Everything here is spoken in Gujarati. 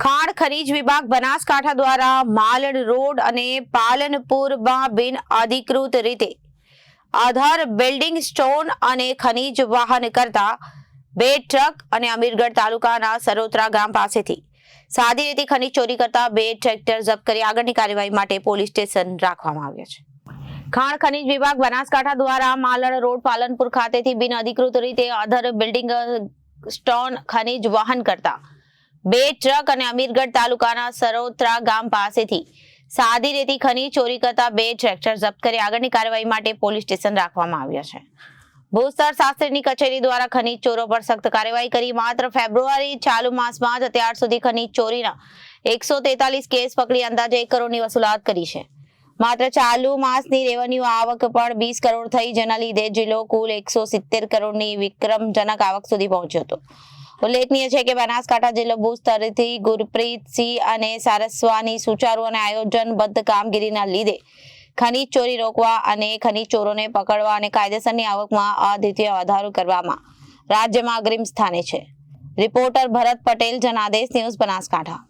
ખાણ ખનીજ વિભાગ બનાસકાંઠા દ્વારા માલણ રોડ અને પાલનપુરમાં બિન અધિકૃત રીતે આધાર બિલ્ડિંગ સ્ટોન અને ખનીજ વાહન કરતા 2 ટ્રક અને અમીરગઢ તાલુકાના સરોત્રા ગામ પાસેથી સાદી રીતે ખનીજ ચોરી કરતા 2 ટ્રેક્ટર જપ્ત કરી આગળની કાર્યવાહી માટે પોલીસ સ્ટેશન રાખવામાં આવ્યા છે. ખાણ ખનીજ વિભાગ બનાસકાંઠા દ્વારા માલણ રોડ પાલનપુર ખાતેથી બિન અધિકૃત રીતે આધાર બિલ્ડિંગ સ્ટોન ખનીજ વાહન કરતા 2 ટ્રક અને અમીરગઢ તાલુકાના સરોત્રા ગામ પાસેથી સાદી રેતી ખનીજ ચોરી કરતા 2 ટ્રેક્ટર જપ્ત કરી આગળની કાર્યવાહી માટે પોલીસ સ્ટેશન રાખવામાં આવ્યા છે. ભૂસ્તર શાસ્ત્રીની કચેરી દ્વારા ખનીજ ચોરો પર સખ્ત કાર્યવાહી કરી માત્ર ફેબ્રુઆરી ચાલુ માસમાં જ અત્યાર સુધી ખનીજ ચોરીના 143 કેસ પકડી અંદાજે 1 કરોડની વસૂલાત કરી છે. માત્ર ચાલુ માસની રેવન્યુ આવક પણ 20 કરોડ થઈ, જેના લીધે જિલ્લો કુલ 170 કરોડની વિક્રમજનક આવક સુધી પહોંચ્યો હતો. ઉલ્લેખનીય છે કે બનાસકાંઠા જિલ્લો ભુજ સ્તરેથી ગુરપ્રીતસિંહ અને સારસ્વાની સુચારુ અને આયોજનબદ્ધ કામગીરીના લીધે ખનીજ ચોરી રોકવા અને ખનીજ ચોરોને પકડવા અને કાયદેસરની આવકમાં અદ્વિતીય વધારો કરવામાં રાજ્યમાં અગ્રીમ સ્થાને છે. રિપોર્ટર ભરત પટેલ, જનાદેશ ન્યૂઝ, બનાસકાંઠા.